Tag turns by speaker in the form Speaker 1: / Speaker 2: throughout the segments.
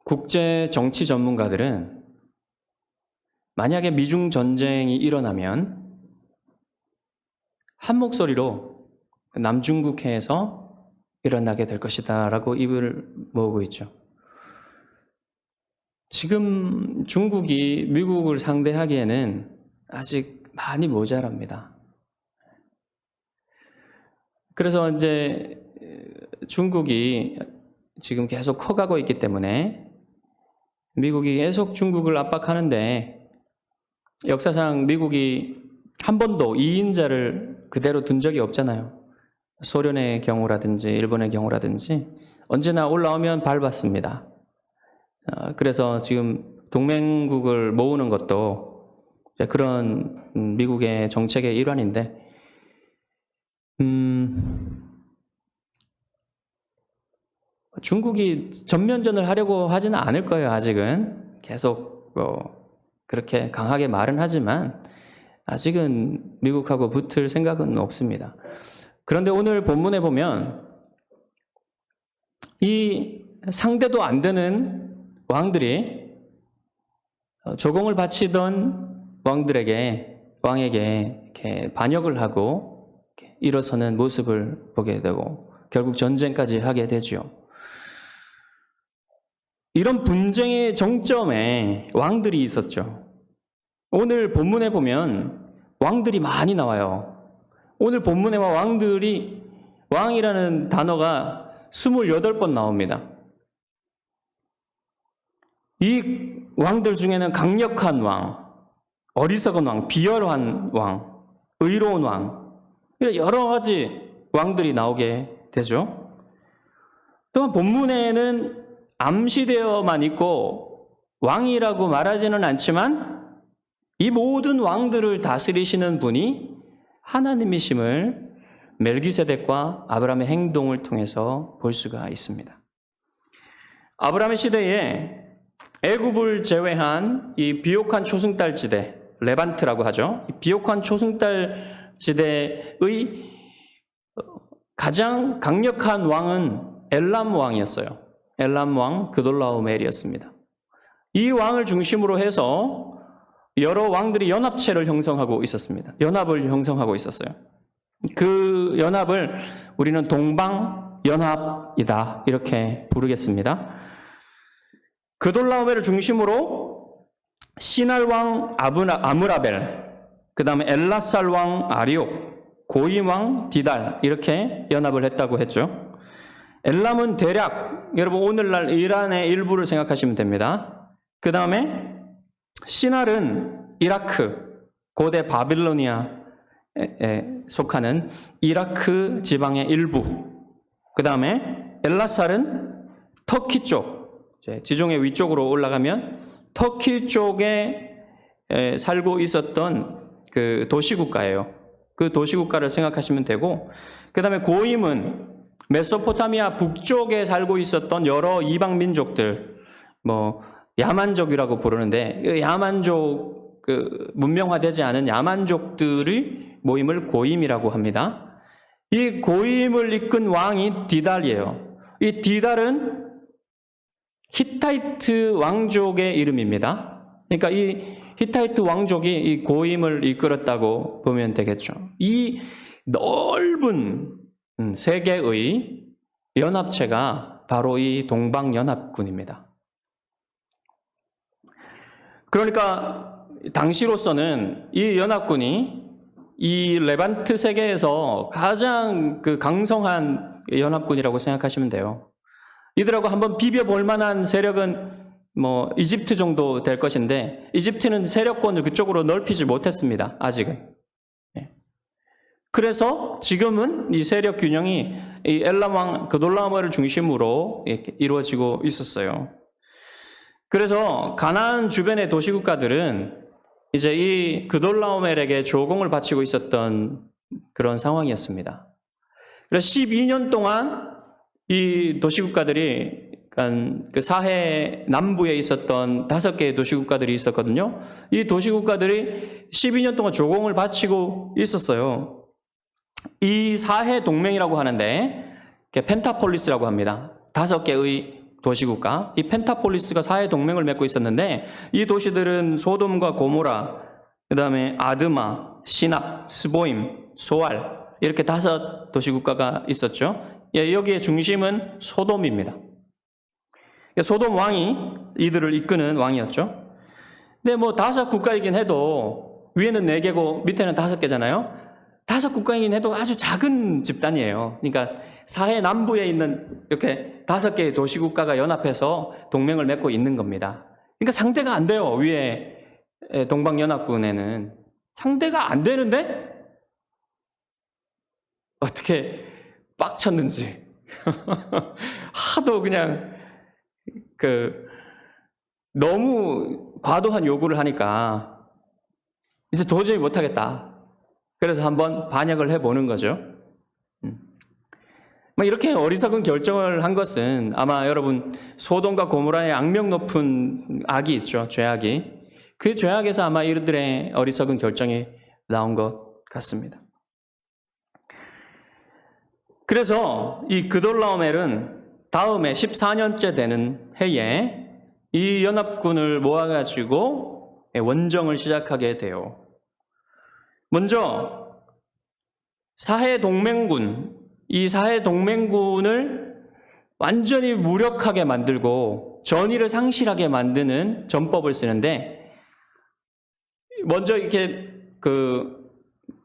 Speaker 1: 국제 정치 전문가들은 만약에 미중 전쟁이 일어나면 한 목소리로 남중국해에서 일어나게 될 것이다 라고 입을 모으고 있죠. 지금 중국이 미국을 상대하기에는 아직 많이 모자랍니다. 그래서 이제 중국이 지금 계속 커가고 있기 때문에 미국이 계속 중국을 압박하는데, 역사상 미국이 한 번도 2인자를 그대로 둔 적이 없잖아요. 소련의 경우라든지 일본의 경우라든지 언제나 올라오면 밟았습니다. 그래서 지금 동맹국을 모으는 것도 그런 미국의 정책의 일환인데, 중국이 전면전을 하려고 하지는 않을 거예요. 아직은 계속 그렇게 강하게 말은 하지만 아직은 미국하고 붙을 생각은 없습니다. 그런데 오늘 본문에 보면 이 상대도 안 되는 왕들이 조공을 바치던 왕에게 이렇게 반역을 하고 일어서는 모습을 보게 되고 결국 전쟁까지 하게 되죠. 이런 분쟁의 정점에 왕들이 있었죠. 오늘 본문에 보면 왕들이 많이 나와요. 오늘 본문에 왕이라는 단어가 28번 나옵니다. 이 왕들 중에는 강력한 왕, 어리석은 왕, 비열한 왕, 의로운 왕, 여러 가지 왕들이 나오게 되죠. 또한 본문에는 암시되어만 있고 왕이라고 말하지는 않지만 이 모든 왕들을 다스리시는 분이 하나님이심을 멜기세덱과 아브라함의 행동을 통해서 볼 수가 있습니다. 아브라함의 시대에 애굽을 제외한 이 비옥한 초승달 지대, 레반트라고 하죠. 이 비옥한 초승달 지대의 가장 강력한 왕은 엘람 왕이었어요. 엘람 왕 그돌라오멜이었습니다. 이 왕을 중심으로 해서 여러 왕들이 연합체를 형성하고 있었습니다. 연합을 형성하고 있었어요. 그 연합을 우리는 동방연합이다 이렇게 부르겠습니다. 그돌라오멜을 중심으로 시날 왕 아므라벨, 그 다음에 엘라살 왕 아리옥, 고임 왕 디달 이렇게 연합을 했다고 했죠. 엘람은 대략 여러분 오늘날 이란의 일부를 생각하시면 됩니다. 그 다음에 시날은 이라크, 고대 바빌로니아에 속하는 이라크 지방의 일부. 그 다음에 엘라살은 터키 쪽, 지중해 위쪽으로 올라가면 터키 쪽에 살고 있었던 그 도시국가예요. 그 도시국가를 생각하시면 되고, 그 다음에 고임은 메소포타미아 북쪽에 살고 있었던 여러 이방 민족들, 야만족이라고 부르는데, 야만족, 문명화되지 않은 야만족들의 모임을 고임이라고 합니다. 이 고임을 이끈 왕이 디달이에요. 이 디달은 히타이트 왕족의 이름입니다. 그러니까 이 히타이트 왕족이 이 고임을 이끌었다고 보면 되겠죠. 이 넓은 세계의 연합체가 바로 이 동방연합군입니다. 그러니까 당시로서는 이 연합군이 이 레반트 세계에서 가장 강성한 연합군이라고 생각하시면 돼요. 이들하고 한번 비벼볼 만한 세력은 이집트 정도 될 것인데, 이집트는 세력권을 그쪽으로 넓히지 못했습니다. 아직은. 그래서 지금은 이 세력 균형이 이 엘람 왕 그돌라오멜을 중심으로 이루어지고 있었어요. 그래서 가나안 주변의 도시국가들은 이제 이 그돌라오멜에게 조공을 바치고 있었던 그런 상황이었습니다. 그래서 12년 동안 이 도시국가들이 그 사해 남부에 있었던 5개의 도시국가들이 있었거든요. 이 도시국가들이 12년 동안 조공을 바치고 있었어요. 이 사해 동맹이라고 하는데 펜타폴리스라고 합니다. 5개의 도시국가, 이 펜타폴리스가 사해 동맹을 맺고 있었는데 이 도시들은 소돔과 고모라, 그 다음에 아드마, 시납, 스보임, 소알 이렇게 5 도시국가가 있었죠. 여기에 중심은 소돔입니다. 소돔 왕이 이들을 이끄는 왕이었죠. 근데 뭐 5 국가이긴 해도 위에는 4개고 밑에는 5개잖아요. 5 국가이긴 해도 아주 작은 집단이에요. 그러니까 사해 남부에 있는 이렇게 5개의 도시국가가 연합해서 동맹을 맺고 있는 겁니다. 그러니까 상대가 안 돼요. 위에 동방연합군에는. 상대가 안 되는데 어떻게 빡쳤는지. 하도 그냥 너무 과도한 요구를 하니까 이제 도저히 못하겠다. 그래서 한번 반역을 해보는 거죠. 이렇게 어리석은 결정을 한 것은 아마 여러분 소돔과 고모라의 악명 높은 악이 있죠. 죄악이. 그 죄악에서 아마 이들의 어리석은 결정이 나온 것 같습니다. 그래서 이 그돌라오멜은 다음에 14년째 되는 해에 이 연합군을 모아가지고 원정을 시작하게 돼요. 먼저 사해 동맹군, 이 사해 동맹군을 완전히 무력하게 만들고 전의를 상실하게 만드는 전법을 쓰는데, 먼저 이렇게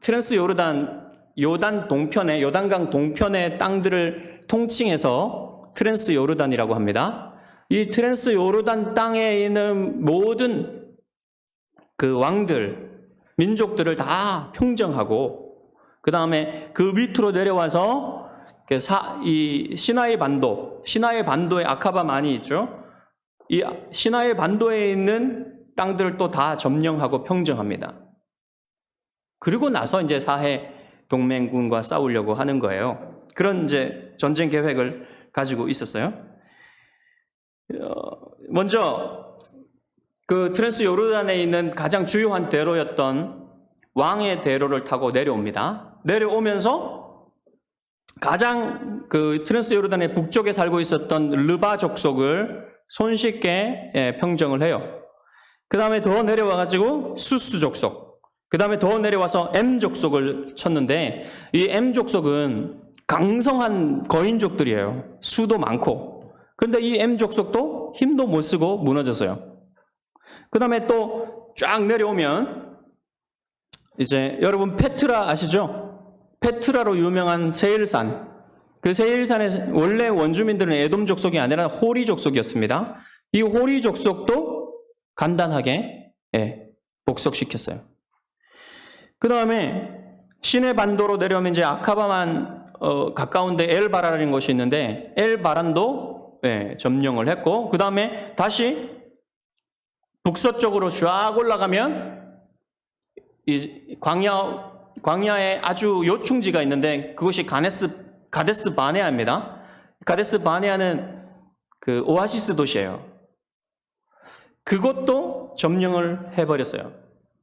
Speaker 1: 트랜스 요단 동편의 요단강 동편의 땅들을 통칭해서 트랜스 요르단이라고 합니다. 이 트랜스 요르단 땅에 있는 모든 그 왕들, 민족들을 다 평정하고, 그 다음에 그 밑으로 내려와서 이 시나이 반도의 아카바만이 있죠. 이 시나이 반도에 있는 땅들을 또 다 점령하고 평정합니다. 그리고 나서 이제 사해 동맹군과 싸우려고 하는 거예요. 그런 이제 전쟁 계획을 가지고 있었어요. 먼저 그 트랜스 요르단에 있는 가장 주요한 대로였던 왕의 대로를 타고 내려옵니다. 내려오면서 가장 그 트랜스 요르단의 북쪽에 살고 있었던 르바 족속을 손쉽게 평정을 해요. 그 다음에 더 내려와가지고 수스 족속, 그 다음에 더 내려와서 M 족속을 쳤는데, 이 M 족속은 강성한 거인족들이에요. 수도 많고. 그런데 이 M 족속도 힘도 못 쓰고 무너졌어요. 그 다음에 또 쫙 내려오면 이제 여러분 페트라 아시죠? 페트라로 유명한 세일산. 그 세일산의 원래 원주민들은 에돔 족속이 아니라 호리 족속이었습니다. 이 호리 족속도 간단하게 복속시켰어요. 그 다음에 시내 반도로 내려오면 이제 아카바만 가까운데 엘바라라는 곳이 있는데 엘바란도 점령을 했고, 그 다음에 다시 북서쪽으로 쫙 올라가면 이 광야에 아주 요충지가 있는데 그것이 가데스 바네아입니다. 가데스 바네아는 그 오아시스 도시예요. 그것도 점령을 해버렸어요.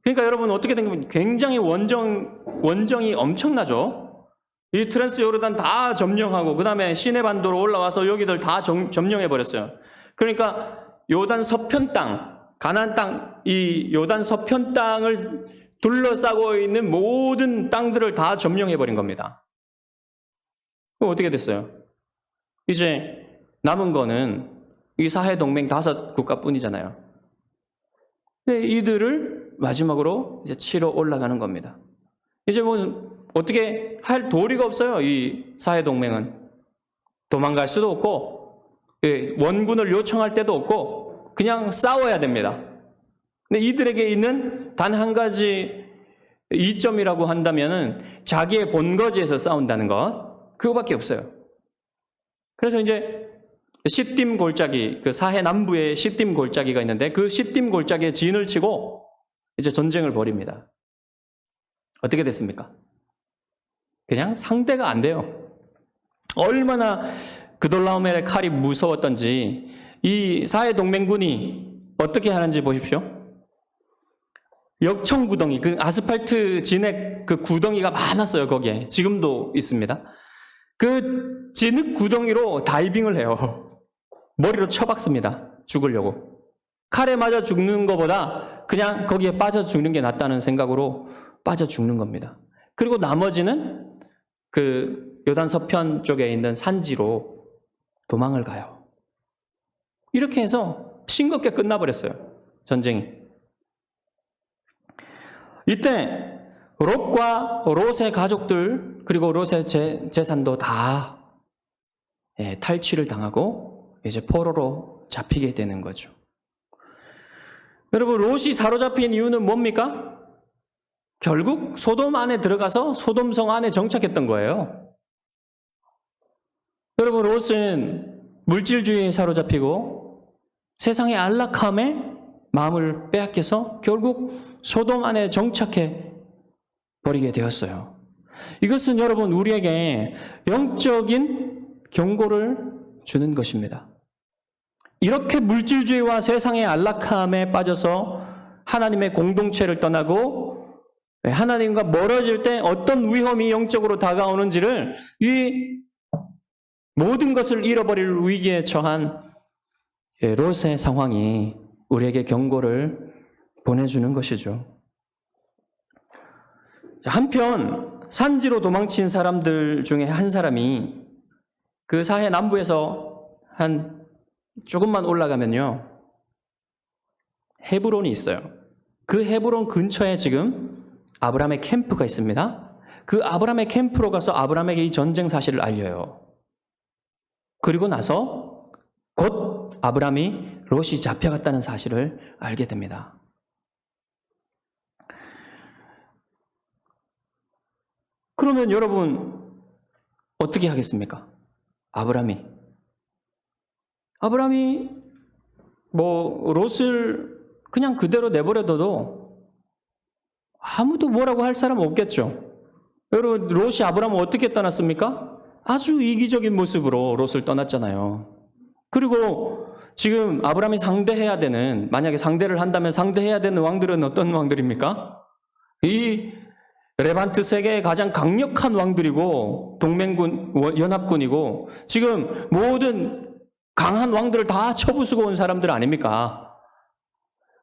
Speaker 1: 그러니까 여러분 어떻게 된 겁니까? 굉장히 원정이 엄청나죠. 이 트랜스 요르단 다 점령하고 그 다음에 시내 반도로 올라와서 여기들 다 점령해버렸어요. 그러니까 요단 서편 땅, 가나안 땅, 이 요단 서편 땅을 둘러싸고 있는 모든 땅들을 다 점령해버린 겁니다. 그럼 어떻게 됐어요? 이제 남은 거는 이 사해 동맹 5 국가뿐이잖아요. 근데 이들을 마지막으로 이제 치러 올라가는 겁니다. 이제 뭐 어떻게 할 도리가 없어요. 이 사해 동맹은 도망갈 수도 없고 원군을 요청할 때도 없고 그냥 싸워야 됩니다. 근데 이들에게 있는 단 한 가지 이점이라고 한다면은 자기의 본거지에서 싸운다는 것, 그거밖에 없어요. 그래서 이제 시딤 골짜기, 그 사해 남부에 시딤 골짜기가 있는데 그 시딤 골짜기에 진을 치고 이제 전쟁을 벌입니다. 어떻게 됐습니까? 그냥 상대가 안 돼요. 얼마나 그돌라오멜의 칼이 무서웠던지 이 사해 동맹군이 어떻게 하는지 보십시오. 역청구덩이, 그 아스팔트 진액 그 구덩이가 많았어요. 거기에 지금도 있습니다. 그 진흙 구덩이로 다이빙을 해요. 머리로 쳐박습니다. 죽으려고. 칼에 맞아 죽는 것보다 그냥 거기에 빠져 죽는 게 낫다는 생각으로 빠져 죽는 겁니다. 그리고 나머지는 그 요단 서편 쪽에 있는 산지로 도망을 가요. 이렇게 해서 싱겁게 끝나버렸어요. 전쟁이. 이때 롯과 롯의 가족들 그리고 롯의 재산도 다 탈취를 당하고 이제 포로로 잡히게 되는 거죠. 여러분, 롯이 사로잡힌 이유는 뭡니까? 결국 소돔 안에 들어가서 소돔성 안에 정착했던 거예요. 여러분, 롯은 물질주의에 사로잡히고 세상의 안락함에 마음을 빼앗겨서 결국 소돔 안에 정착해 버리게 되었어요. 이것은 여러분 우리에게 영적인 경고를 주는 것입니다. 이렇게 물질주의와 세상의 안락함에 빠져서 하나님의 공동체를 떠나고 하나님과 멀어질 때 어떤 위험이 영적으로 다가오는지를 이 모든 것을 잃어버릴 위기에 처한 롯의 상황이 우리에게 경고를 보내주는 것이죠. 한편 산지로 도망친 사람들 중에 한 사람이 그 사해 남부에서 한 조금만 올라가면요, 헤브론이 있어요. 그 헤브론 근처에 지금 아브라함의 캠프가 있습니다. 그 아브라함의 캠프로 가서 아브라함에게 이 전쟁 사실을 알려요. 그리고 나서 곧 아브라함이 롯이 잡혀갔다는 사실을 알게 됩니다. 그러면 여러분 어떻게 하겠습니까? 아브라함이 롯을 그냥 그대로 내버려둬도 아무도 뭐라고 할 사람 없겠죠. 여러분, 롯이 아브라함을 어떻게 떠났습니까? 아주 이기적인 모습으로 롯을 떠났잖아요. 그리고 지금 아브라함이 상대해야 되는, 만약에 상대를 한다면 상대해야 되는 왕들은 어떤 왕들입니까? 이 레반트 세계의 가장 강력한 왕들이고 동맹군, 연합군이고 지금 모든 강한 왕들을 다 쳐부수고 온 사람들 아닙니까?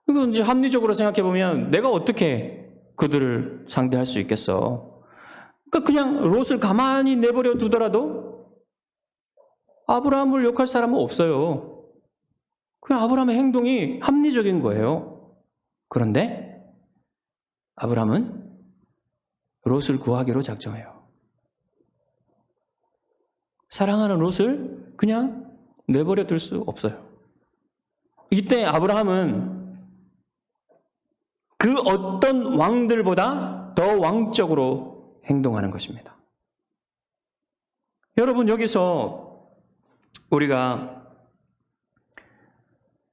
Speaker 1: 이건 이제 합리적으로 생각해 보면 내가 어떻게 그들을 상대할 수 있겠어? 그러니까 그냥 롯을 가만히 내버려 두더라도 아브라함을 욕할 사람은 없어요. 그냥 아브라함의 행동이 합리적인 거예요. 그런데 아브라함은 롯을 구하기로 작정해요. 사랑하는 롯을 그냥 내버려 둘 수 없어요. 이때 아브라함은 그 어떤 왕들보다 더 왕적으로 행동하는 것입니다. 여러분, 여기서 우리가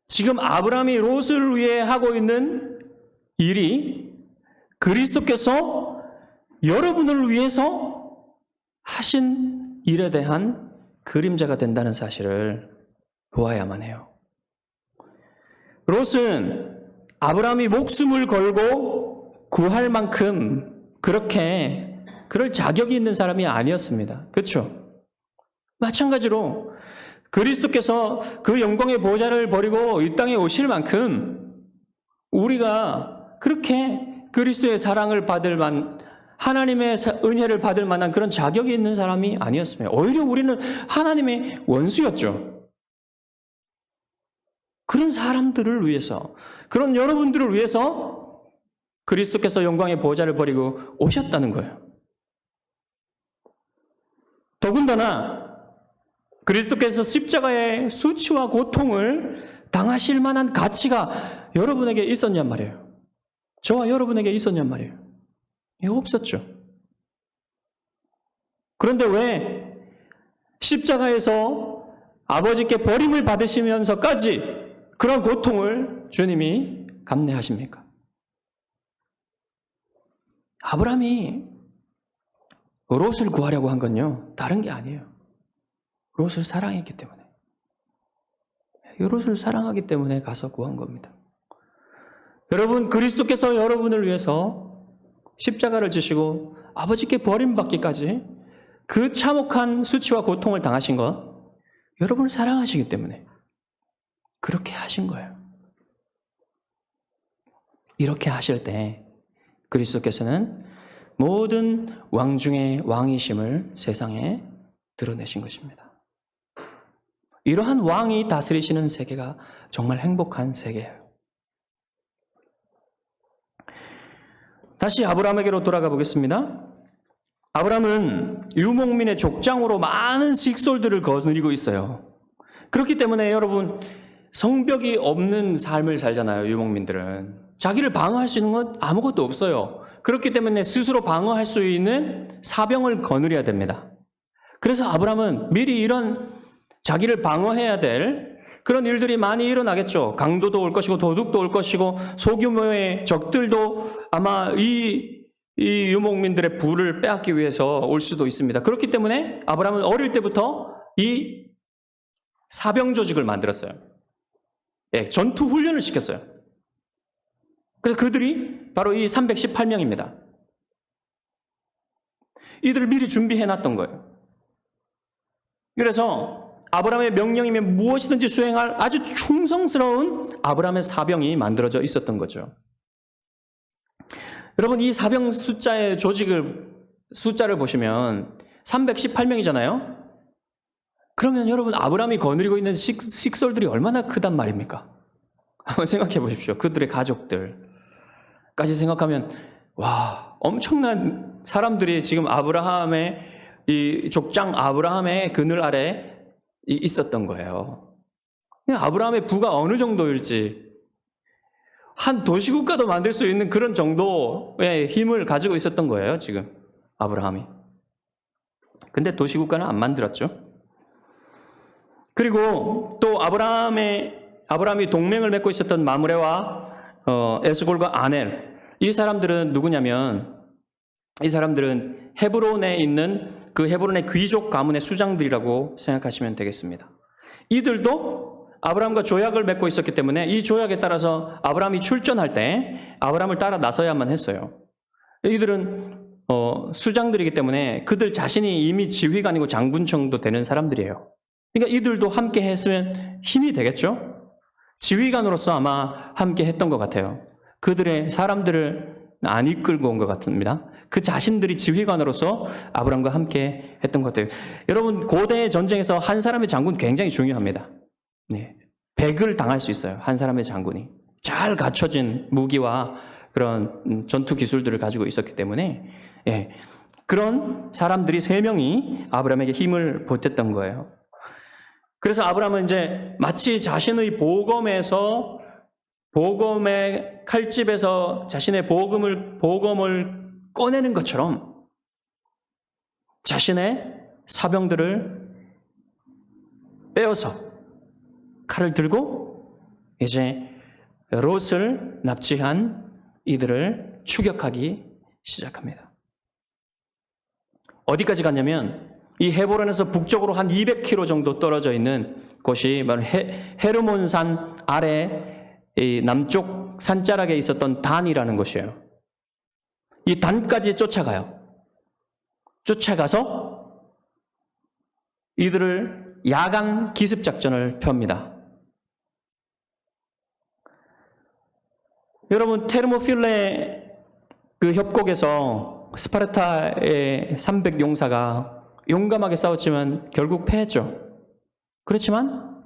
Speaker 1: 지금 아브라함이 롯을 위해 하고 있는 일이 그리스도께서 여러분을 위해서 하신 일에 대한 그림자가 된다는 사실을 보아야만 해요. 롯은 아브라함이 목숨을 걸고 구할 만큼 그렇게 그럴 자격이 있는 사람이 아니었습니다. 그렇죠? 마찬가지로 그리스도께서 그 영광의 보좌를 버리고 이 땅에 오실 만큼 우리가 그렇게 그리스도의 사랑을 받을 하나님의 은혜를 받을 만한 그런 자격이 있는 사람이 아니었습니다. 오히려 우리는 하나님의 원수였죠. 그런 사람들을 위해서, 그런 여러분들을 위해서 그리스도께서 영광의 보좌를 버리고 오셨다는 거예요. 더군다나 그리스도께서 십자가의 수치와 고통을 당하실 만한 가치가 여러분에게 있었냔 말이에요. 저와 여러분에게 있었냔 말이에요. 없었죠. 그런데 왜 십자가에서 아버지께 버림을 받으시면서까지 그런 고통을 주님이 감내하십니까? 아브라함이 롯을 구하려고 한 건요, 다른 게 아니에요. 롯을 사랑했기 때문에. 롯을 사랑하기 때문에 가서 구한 겁니다. 여러분, 그리스도께서 여러분을 위해서 십자가를 지시고 아버지께 버림받기까지 그 참혹한 수치와 고통을 당하신 것, 여러분을 사랑하시기 때문에 그렇게 하신 거예요. 이렇게 하실 때 그리스도께서는 모든 왕 중에 왕이심을 세상에 드러내신 것입니다. 이러한 왕이 다스리시는 세계가 정말 행복한 세계예요. 다시 아브라함에게로 돌아가 보겠습니다. 아브라함은 유목민의 족장으로 많은 식솔들을 거느리고 있어요. 그렇기 때문에 여러분, 성벽이 없는 삶을 살잖아요, 유목민들은. 자기를 방어할 수 있는 건 아무것도 없어요. 그렇기 때문에 스스로 방어할 수 있는 사병을 거느려야 됩니다. 그래서 아브라함은 미리 이런 자기를 방어해야 될 그런 일들이 많이 일어나겠죠. 강도도 올 것이고 도둑도 올 것이고 소규모의 적들도 아마 이 유목민들의 부를 빼앗기 위해서 올 수도 있습니다. 그렇기 때문에 아브라함은 어릴 때부터 이 사병 조직을 만들었어요. 예, 전투 훈련을 시켰어요. 그래서 그들이 바로 이 318명입니다. 이들을 미리 준비해 놨던 거예요. 그래서 아브라함의 명령이면 무엇이든지 수행할 아주 충성스러운 아브라함의 사병이 만들어져 있었던 거죠. 여러분, 이 사병 숫자의 숫자를 보시면 318명이잖아요? 그러면 여러분, 아브라함이 거느리고 있는 식솔들이 얼마나 크단 말입니까? 한번 생각해 보십시오. 그들의 가족들까지 생각하면, 와, 엄청난 사람들이 지금 아브라함의 이 족장 아브라함의 그늘 아래 있었던 거예요. 아브라함의 부가 어느 정도일지 한 도시국가도 만들 수 있는 그런 정도의 힘을 가지고 있었던 거예요, 지금 아브라함이. 근데 도시국가는 안 만들었죠. 그리고 또 아브라함이 동맹을 맺고 있었던 마므레와 에스골과 아넬, 이 사람들은 누구냐면, 이 사람들은 헤브론에 있는 그 헤브론의 귀족 가문의 수장들이라고 생각하시면 되겠습니다. 이들도 아브라함과 조약을 맺고 있었기 때문에 이 조약에 따라서 아브라함이 출전할 때 아브라함을 따라 나서야만 했어요. 이들은 수장들이기 때문에 그들 자신이 이미 지휘관이고 장군 정도 되는 사람들이에요. 그러니까 이들도 함께 했으면 힘이 되겠죠? 지휘관으로서 아마 함께 했던 것 같아요. 그들의 사람들을 안 이끌고 온 것 같습니다. 그 자신들이 지휘관으로서 아브라함과 함께 했던 것 같아요. 여러분, 고대 전쟁에서 한 사람의 장군 굉장히 중요합니다. 네. 100을 당할 수 있어요. 한 사람의 장군이. 잘 갖춰진 무기와 그런 전투 기술들을 가지고 있었기 때문에, 예. 그런 사람들이 3명이 아브라함에게 힘을 보탰던 거예요. 그래서 아브라함은 이제 마치 자신의 복음의 칼집에서 자신의 복음을 꺼내는 것처럼 자신의 사병들을 빼어서 칼을 들고 이제 롯을 납치한 이들을 추격하기 시작합니다. 어디까지 갔냐면 이 헤브론에서 북쪽으로 한 200km 정도 떨어져 있는 곳이 바로 헤르몬산 아래 이 남쪽 산자락에 있었던 단이라는 곳이에요. 이 단까지 쫓아가요. 쫓아가서 이들을 야간 기습 작전을 펴니다. 여러분, 테르모필레 그 협곡에서 스파르타의 300용사가 용감하게 싸웠지만 결국 패했죠. 그렇지만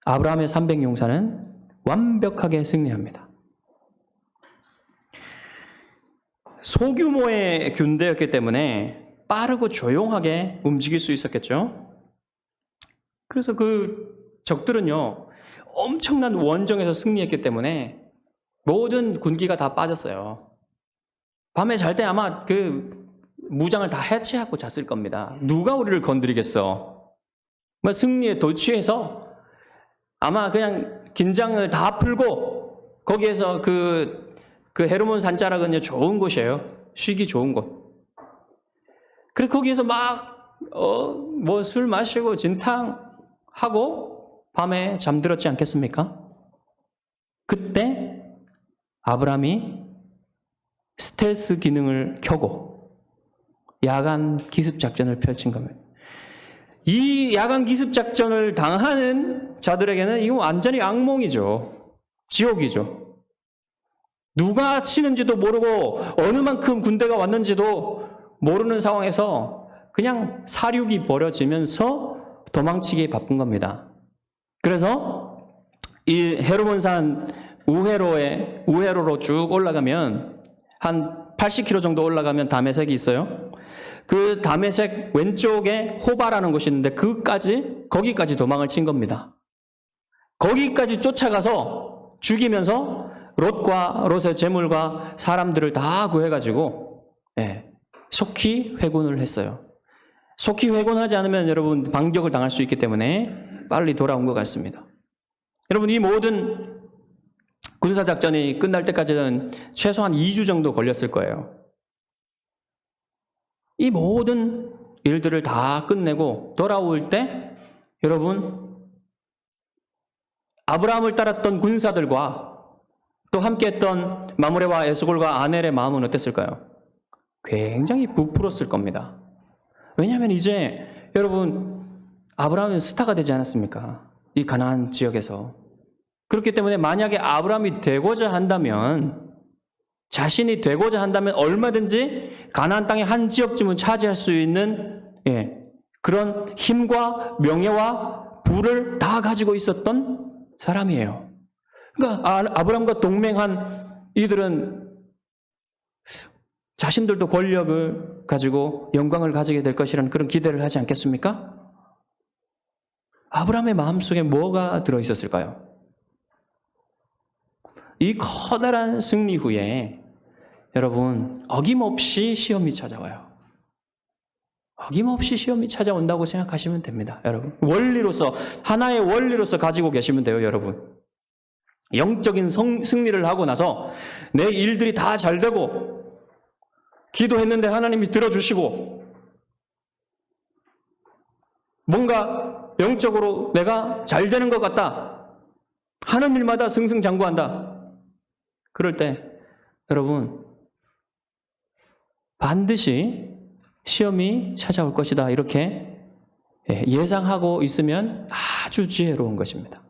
Speaker 1: 아브라함의 300용사는 완벽하게 승리합니다. 소규모의 군대였기 때문에 빠르고 조용하게 움직일 수 있었겠죠. 그래서 그 적들은요, 엄청난 원정에서 승리했기 때문에 모든 군기가 다 빠졌어요. 밤에 잘 때 아마 그 무장을 다 해체하고 잤을 겁니다. 누가 우리를 건드리겠어? 승리에 도취해서 아마 그냥 긴장을 다 풀고 거기에서 그 헤르몬 산자락은 좋은 곳이에요. 쉬기 좋은 곳. 그래서 거기에서 막 술 마시고 진탕하고 밤에 잠들었지 않겠습니까? 그때 아브라함이 스텔스 기능을 켜고 야간 기습 작전을 펼친 겁니다. 이 야간 기습 작전을 당하는 자들에게는 이거 완전히 악몽이죠. 지옥이죠. 누가 치는지도 모르고 어느 만큼 군대가 왔는지도 모르는 상황에서 그냥 사륙이 벌어지면서 도망치기 바쁜 겁니다. 그래서 이 헤르몬산 우회로로 쭉 올라가면 한 80km 정도 올라가면 다메섹이 있어요. 그 다메섹 왼쪽에 호바라는 곳이 있는데 거기까지 도망을 친 겁니다. 거기까지 쫓아가서 죽이면서 롯의 재물과 사람들을 다 구해가지고 속히 회군을 했어요. 속히 회군하지 않으면 여러분 반격을 당할 수 있기 때문에 빨리 돌아온 것 같습니다. 여러분 이 모든 군사작전이 끝날 때까지는 최소한 2주 정도 걸렸을 거예요. 이 모든 일들을 다 끝내고 돌아올 때 여러분 아브라함을 따랐던 군사들과 또 함께했던 마므레와 에스골과 아넬의 마음은 어땠을까요? 굉장히 부풀었을 겁니다. 왜냐하면 이제 여러분 아브라함은 스타가 되지 않았습니까? 이 가나안 지역에서. 그렇기 때문에 만약에 아브라함이 되고자 한다면 자신이 되고자 한다면 얼마든지 가나안 땅의 한 지역쯤은 차지할 수 있는 그런 힘과 명예와 부를 다 가지고 있었던 사람이에요. 그러니까 아브라함과 동맹한 이들은 자신들도 권력을 가지고 영광을 가지게 될 것이라는 그런 기대를 하지 않겠습니까? 아브라함의 마음속에 뭐가 들어있었을까요? 이 커다란 승리 후에 여러분 어김없이 시험이 찾아와요. 어김없이 시험이 찾아온다고 생각하시면 됩니다. 여러분 원리로서 하나의 원리로서 가지고 계시면 돼요. 여러분 영적인 승리를 하고 나서 내 일들이 다 잘 되고 기도했는데 하나님이 들어주시고 뭔가 영적으로 내가 잘 되는 것 같다 하는 일마다 승승장구한다. 그럴 때 여러분 반드시 시험이 찾아올 것이다 이렇게 예상하고 있으면 아주 지혜로운 것입니다.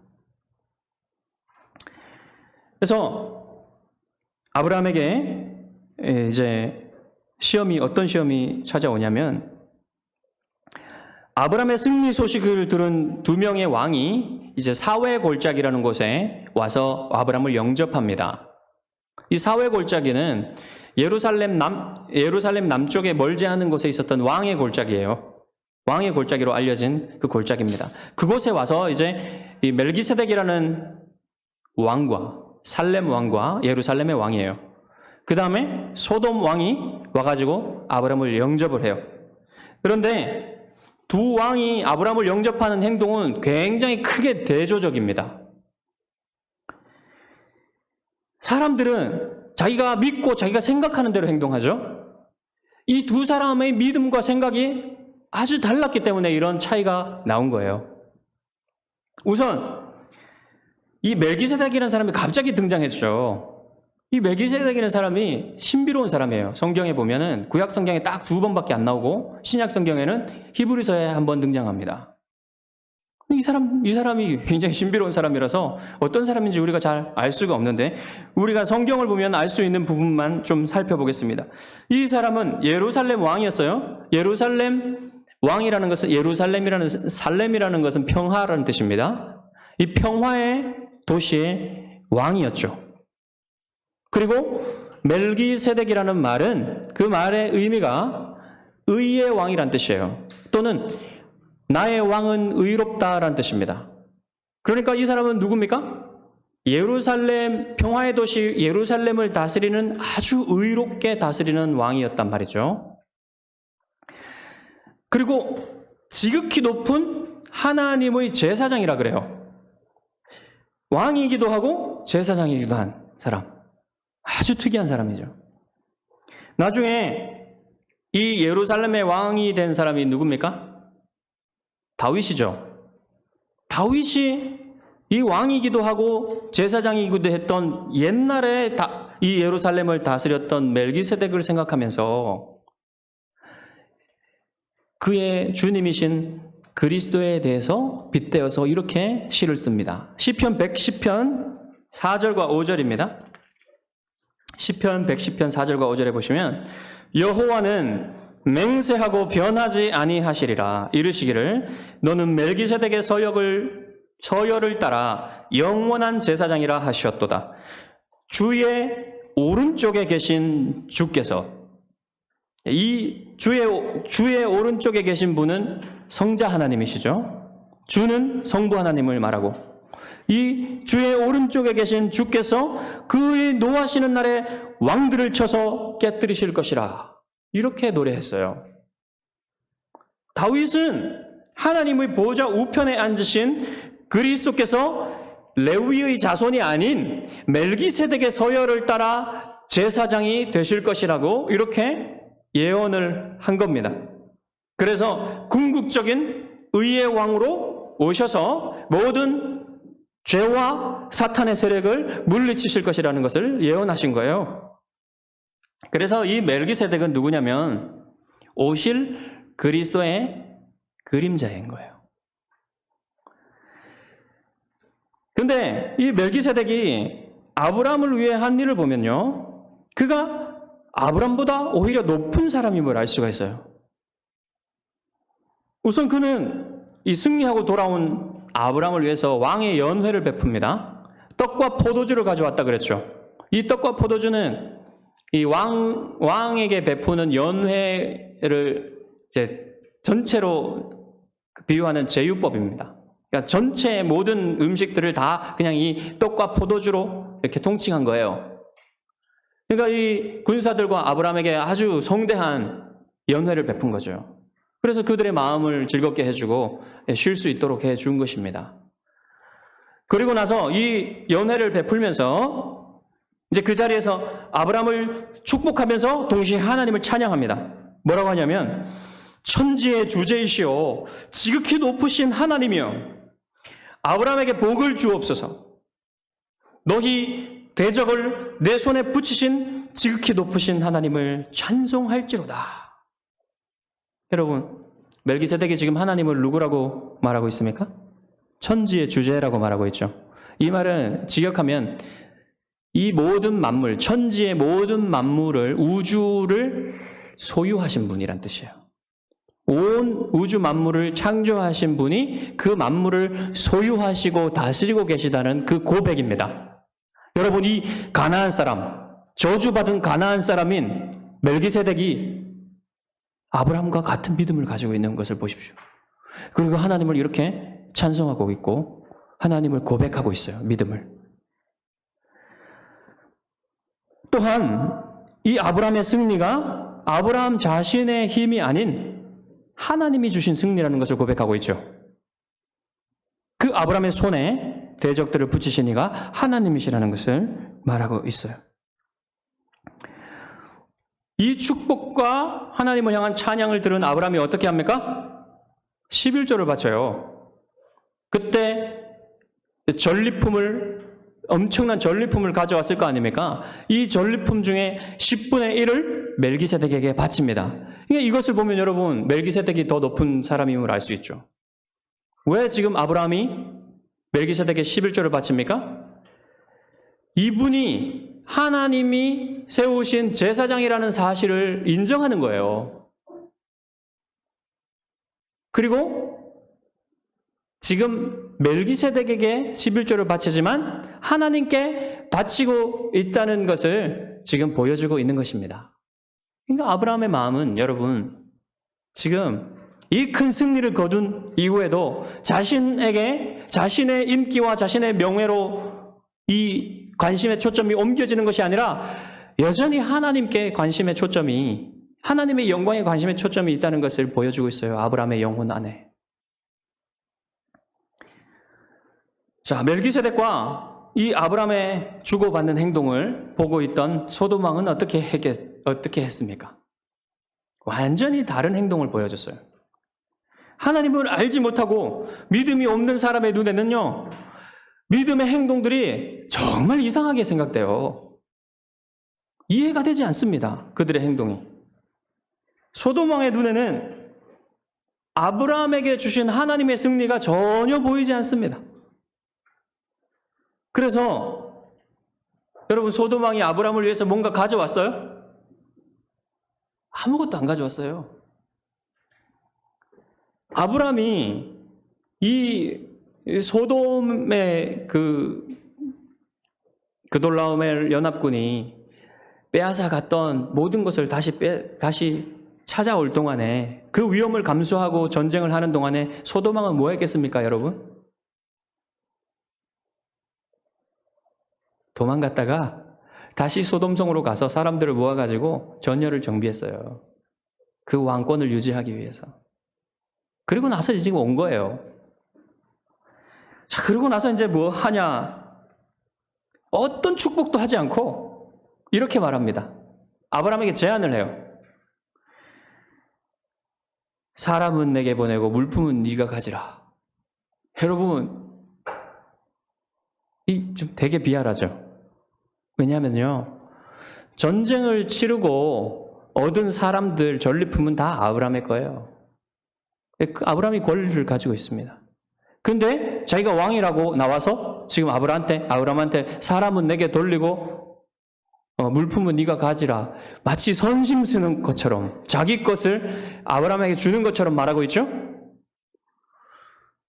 Speaker 1: 그래서 아브라함에게 이제 어떤 시험이 찾아오냐면 아브라함의 승리 소식을 들은 두 명의 왕이 이제 사회골짜기라는 곳에 와서 아브라함을 영접합니다. 이 사회골짜기는 예루살렘 남쪽에 멀지 않은 곳에 있었던 왕의 골짜기예요. 왕의 골짜기로 알려진 그 골짜기입니다. 그곳에 와서 이제 이 멜기세덱이라는 왕과 살렘 왕과 예루살렘의 왕이에요. 그 다음에 소돔 왕이 와가지고 아브라함을 영접을 해요. 그런데 두 왕이 아브라함을 영접하는 행동은 굉장히 크게 대조적입니다. 사람들은 자기가 믿고 자기가 생각하는 대로 행동하죠. 이 두 사람의 믿음과 생각이 아주 달랐기 때문에 이런 차이가 나온 거예요. 우선 이 멜기세덱이라는 사람이 갑자기 등장했죠. 이 멜기세덱이라는 사람이 신비로운 사람이에요. 성경에 보면은 구약 성경에 딱 2번밖에 안 나오고 신약 성경에는 히브리서에 한 번 등장합니다. 이 사람이 굉장히 신비로운 사람이라서 어떤 사람인지 우리가 잘 알 수가 없는데 우리가 성경을 보면 알 수 있는 부분만 좀 살펴보겠습니다. 이 사람은 예루살렘 왕이었어요. 예루살렘 왕이라는 것은 살렘이라는 것은 평화라는 뜻입니다. 이 평화의 도시의 왕이었죠. 그리고 멜기세덱이라는 말은 그 말의 의미가 의의 왕이란 뜻이에요. 또는 나의 왕은 의롭다라는 뜻입니다. 그러니까 이 사람은 누굽니까? 예루살렘, 평화의 도시 예루살렘을 다스리는 아주 의롭게 다스리는 왕이었단 말이죠. 그리고 지극히 높은 하나님의 제사장이라 그래요. 왕이기도 하고 제사장이기도 한 사람. 아주 특이한 사람이죠. 나중에 이 예루살렘의 왕이 된 사람이 누굽니까? 다윗이죠. 다윗이 이 왕이기도 하고 제사장이기도 했던 옛날에 이 예루살렘을 다스렸던 멜기세덱을 생각하면서 그의 주님이신 그리스도에 대해서 빗대어서 이렇게 시를 씁니다. 시편 110편 4절과 5절입니다. 시편 110편 4절과 5절에 보시면 여호와는 맹세하고 변하지 아니하시리라 이르시기를 너는 멜기세덱의 서열을 따라 영원한 제사장이라 하셨도다. 주의 오른쪽에 계신 주께서, 이 주의 오른쪽에 계신 분은 성자 하나님이시죠. 주는 성부 하나님을 말하고, 이 주의 오른쪽에 계신 주께서 그의 노하시는 날에 왕들을 쳐서 깨뜨리실 것이라 이렇게 노래했어요. 다윗은 하나님의 보좌 우편에 앉으신 그리스도께서 레위의 자손이 아닌 멜기세덱의 서열을 따라 제사장이 되실 것이라고 이렇게 예언을 한 겁니다. 그래서 궁극적인 의의 왕으로 오셔서 모든 죄와 사탄의 세력을 물리치실 것이라는 것을 예언하신 거예요. 그래서 이 멜기세덱은 누구냐면 오실 그리스도의 그림자인 거예요. 근데 이 멜기세덱이 아브라함을 위해 한 일을 보면요, 그가 아브라함보다 오히려 높은 사람임을 알 수가 있어요. 우선 그는 이 승리하고 돌아온 아브라함을 위해서 왕의 연회를 베풉니다. 떡과 포도주를 가져왔다 그랬죠. 이 떡과 포도주는 이 왕에게 베푸는 연회를 이제 전체로 비유하는 제유법입니다. 그러니까 전체 모든 음식들을 다 그냥 이 떡과 포도주로 이렇게 통칭한 거예요. 그러니까 이 군사들과 아브라함에게 아주 성대한 연회를 베푼 거죠. 그래서 그들의 마음을 즐겁게 해주고 쉴 수 있도록 해준 것입니다. 그리고 나서 이 연회를 베풀면서 이제 그 자리에서 아브라함을 축복하면서 동시에 하나님을 찬양합니다. 뭐라고 하냐면 천지의 주제이시오 지극히 높으신 하나님이여 아브라함에게 복을 주옵소서. 너희 대적을 내 손에 붙이신 지극히 높으신 하나님을 찬송할지로다. 여러분, 멜기세덱이 지금 하나님을 누구라고 말하고 있습니까? 천지의 주제라고 말하고 있죠. 이 말은 직역하면 이 모든 만물, 천지의 모든 만물을, 우주를 소유하신 분이란 뜻이에요. 온 우주 만물을 창조하신 분이 그 만물을 소유하시고 다스리고 계시다는 그 고백입니다. 여러분, 이 가나안 사람, 저주받은 가나안 사람인 멜기세덱이 아브라함과 같은 믿음을 가지고 있는 것을 보십시오. 그리고 하나님을 이렇게 찬송하고 있고 하나님을 고백하고 있어요. 믿음을. 또한 이 아브라함의 승리가 아브라함 자신의 힘이 아닌 하나님이 주신 승리라는 것을 고백하고 있죠. 그 아브라함의 손에 대적들을 붙이신 이가 하나님이시라는 것을 말하고 있어요. 이 축복과 하나님을 향한 찬양을 들은 아브라함이 어떻게 합니까? 11조를 바쳐요. 그때 엄청난 전리품을 가져왔을 거 아닙니까? 이 전리품 중에 10분의 1을 멜기세덱에게 바칩니다. 그러니까 이것을 보면 여러분, 멜기세덱이 더 높은 사람임을 알 수 있죠. 왜 지금 아브라함이 멜기세덱에 11조를 바칩니까? 이분이 하나님이 세우신 제사장이라는 사실을 인정하는 거예요. 그리고 지금 멜기세덱에게 11조를 바치지만 하나님께 바치고 있다는 것을 지금 보여주고 있는 것입니다. 그러니까 아브라함의 마음은 여러분, 지금 이 큰 승리를 거둔 이후에도 자신에게 자신의 인기와 자신의 명예로 이 관심의 초점이 옮겨지는 것이 아니라 여전히 하나님께 관심의 초점이, 하나님의 영광에 관심의 초점이 있다는 것을 보여주고 있어요. 아브라함의 영혼 안에. 자, 멜기세덱과 이 아브라함의 주고받는 행동을 보고 있던 소돔 왕은 어떻게 했습니까? 완전히 다른 행동을 보여줬어요. 하나님을 알지 못하고 믿음이 없는 사람의 눈에는요, 믿음의 행동들이 정말 이상하게 생각돼요. 이해가 되지 않습니다. 그들의 행동이. 소돔 왕의 눈에는 아브라함에게 주신 하나님의 승리가 전혀 보이지 않습니다. 그래서 여러분, 소돔 왕이 아브라함을 위해서 뭔가 가져왔어요? 아무것도 안 가져왔어요. 아브라함이 이 소돔의 그돌라오멜 연합군이 빼앗아 갔던 모든 것을 다시 찾아올 동안에, 그 위험을 감수하고 전쟁을 하는 동안에 소돔 왕은 뭐 했겠습니까, 여러분? 도망갔다가 다시 소돔성으로 가서 사람들을 모아가지고 전열을 정비했어요. 그 왕권을 유지하기 위해서. 그리고 나서 지금 온 거예요. 자, 그러고 나서 이제 뭐 하냐? 어떤 축복도 하지 않고 이렇게 말합니다. 아브라함에게 제안을 해요. 사람은 내게 보내고 물품은 네가 가지라. 여러분, 이 좀 되게 비열하죠. 왜냐하면요, 전쟁을 치르고 얻은 사람들 전리품은 다 아브라함의 거예요. 아브라함이 권리를 가지고 있습니다. 근데 자기가 왕이라고 나와서 지금 아브라함한테 사람은 내게 돌리고 물품은 네가 가지라. 마치 선심 쓰는 것처럼, 자기 것을 아브라함에게 주는 것처럼 말하고 있죠?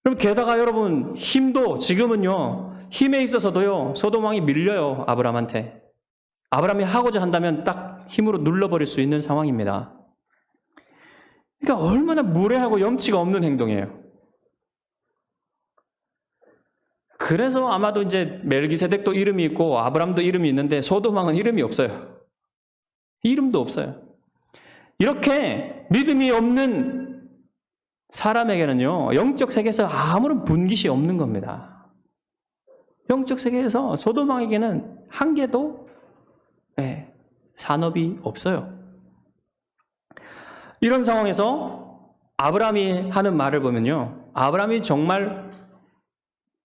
Speaker 1: 그럼 게다가 여러분, 힘도 지금은요, 힘에 있어서도요, 소돔 왕이 밀려요, 아브라함한테. 아브라함이 하고자 한다면 딱 힘으로 눌러버릴 수 있는 상황입니다. 그러니까 얼마나 무례하고 염치가 없는 행동이에요. 그래서 아마도 이제 멜기세덱도 이름이 있고 아브라함도 이름이 있는데 소돔 왕은 이름이 없어요. 이름도 없어요. 이렇게 믿음이 없는 사람에게는요, 영적 세계에서 아무런 분깃이 없는 겁니다. 영적 세계에서 소돔 왕에게는 한 개도 산업이 없어요. 이런 상황에서 아브라함이 하는 말을 보면요, 아브라함이 정말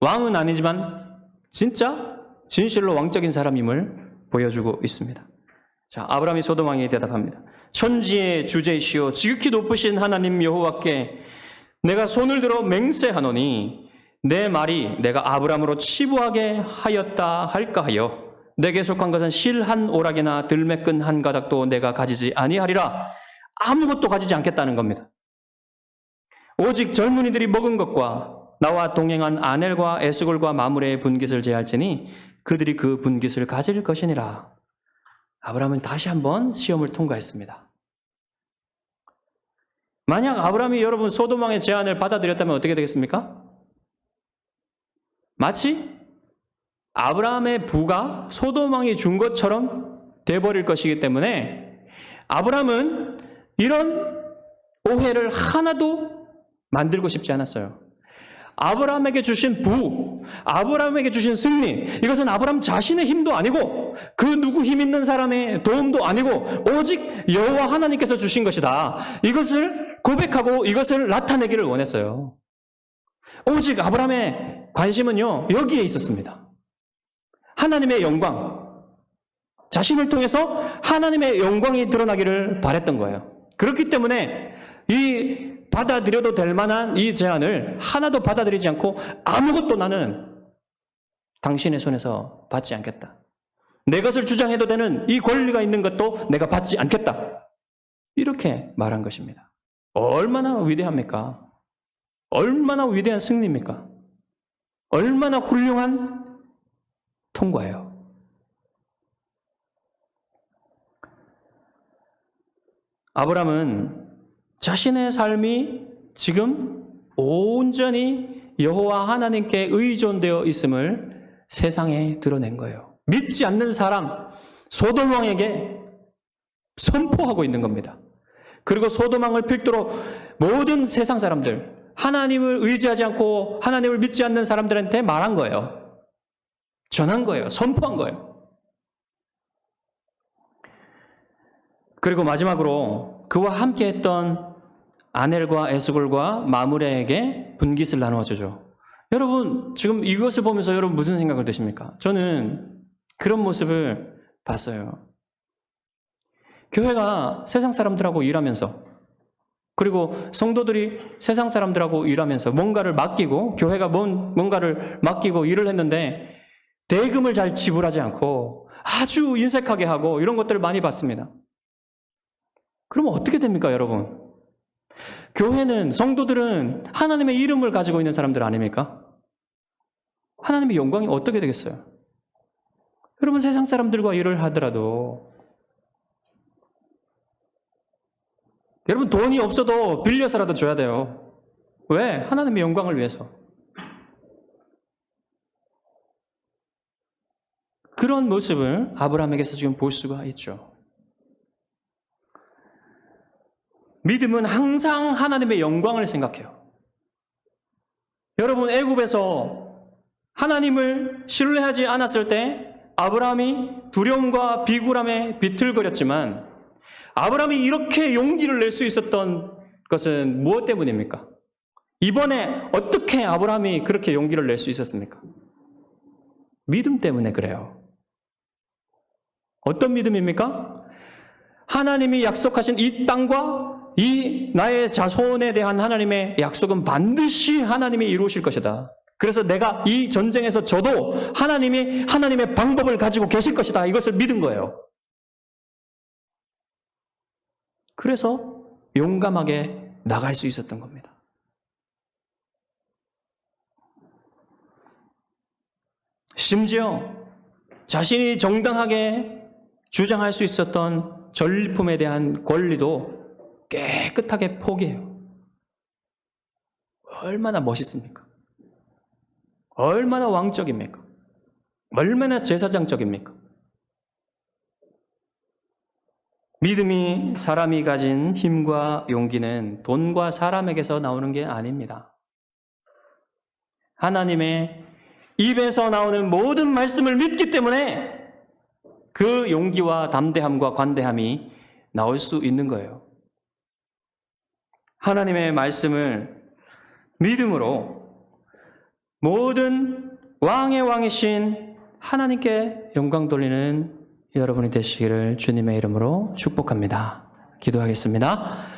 Speaker 1: 왕은 아니지만 진짜 진실로 왕적인 사람임을 보여주고 있습니다. 자, 아브라함이 소돔 왕에게 대답합니다. 천지의 주제이시오 지극히 높으신 하나님 여호와께 내가 손을 들어 맹세하노니 내 말이 내가 아브라함으로 치부하게 하였다 할까 하여 내게 속한 것은 실 한 오락이나 들매끈 한 가닥도 내가 가지지 아니하리라. 아무것도 가지지 않겠다는 겁니다. 오직 젊은이들이 먹은 것과 나와 동행한 아넬과 에스골과 마므레의 분깃을 제할지니 그들이 그 분깃을 가질 것이니라. 아브라함은 다시 한번 시험을 통과했습니다. 만약 아브라함이 여러분 소돔 왕의 제안을 받아들였다면 어떻게 되겠습니까? 마치 아브라함의 부가 소돔 왕이 준 것처럼 돼버릴 것이기 때문에 아브라함은 이런 오해를 하나도 만들고 싶지 않았어요. 아브라함에게 주신 부, 아브라함에게 주신 승리, 이것은 아브라함 자신의 힘도 아니고 그 누구 힘 있는 사람의 도움도 아니고 오직 여호와 하나님께서 주신 것이다. 이것을 고백하고 이것을 나타내기를 원했어요. 오직 아브라함의 관심은요, 여기에 있었습니다. 하나님의 영광, 자신을 통해서 하나님의 영광이 드러나기를 바랬던 거예요. 그렇기 때문에 이 받아들여도 될 만한 이 제안을 하나도 받아들이지 않고 아무것도 나는 당신의 손에서 받지 않겠다. 내 것을 주장해도 되는 이 권리가 있는 것도 내가 받지 않겠다. 이렇게 말한 것입니다. 얼마나 위대합니까? 얼마나 위대한 승리입니까? 얼마나 훌륭한 통과예요. 아브라함은 자신의 삶이 지금 온전히 여호와 하나님께 의존되어 있음을 세상에 드러낸 거예요. 믿지 않는 사람 소돔 왕에게 선포하고 있는 겁니다. 그리고 소돔 왕을 필두로 모든 세상 사람들, 하나님을 의지하지 않고 하나님을 믿지 않는 사람들한테 말한 거예요. 전한 거예요. 선포한 거예요. 그리고 마지막으로 그와 함께 했던 아넬과 에스골과 마므레에게 분깃을 나누어 주죠. 여러분, 지금 이것을 보면서 여러분 무슨 생각을 드십니까? 저는 그런 모습을 봤어요. 교회가 세상 사람들하고 일하면서 그리고 성도들이 세상 사람들하고 일하면서 뭔가를 맡기고, 교회가 뭔가를 맡기고 일을 했는데 대금을 잘 지불하지 않고 아주 인색하게 하고 이런 것들을 많이 봤습니다. 그러면 어떻게 됩니까, 여러분? 교회는, 성도들은 하나님의 이름을 가지고 있는 사람들 아닙니까? 하나님의 영광이 어떻게 되겠어요? 여러분, 세상 사람들과 일을 하더라도 여러분, 돈이 없어도 빌려서라도 줘야 돼요. 왜? 하나님의 영광을 위해서. 그런 모습을 아브라함에게서 지금 볼 수가 있죠. 믿음은 항상 하나님의 영광을 생각해요. 여러분, 애굽에서 하나님을 신뢰하지 않았을 때 아브라함이 두려움과 비굴함에 비틀거렸지만, 아브라함이 이렇게 용기를 낼 수 있었던 것은 무엇 때문입니까? 이번에 어떻게 아브라함이 그렇게 용기를 낼 수 있었습니까? 믿음 때문에 그래요. 어떤 믿음입니까? 하나님이 약속하신 이 땅과 이 나의 자손에 대한 하나님의 약속은 반드시 하나님이 이루실 것이다. 그래서 내가 이 전쟁에서 져도 하나님이 하나님의 방법을 가지고 계실 것이다. 이것을 믿은 거예요. 그래서 용감하게 나갈 수 있었던 겁니다. 심지어 자신이 정당하게 주장할 수 있었던 전리품에 대한 권리도 깨끗하게 포기해요. 얼마나 멋있습니까? 얼마나 왕적입니까? 얼마나 제사장적입니까? 믿음이 사람이 가진 힘과 용기는 돈과 사람에게서 나오는 게 아닙니다. 하나님의 입에서 나오는 모든 말씀을 믿기 때문에 그 용기와 담대함과 관대함이 나올 수 있는 거예요. 하나님의 말씀을 믿음으로 모든 왕의 왕이신 하나님께 영광 돌리는 여러분이 되시기를 주님의 이름으로 축복합니다. 기도하겠습니다.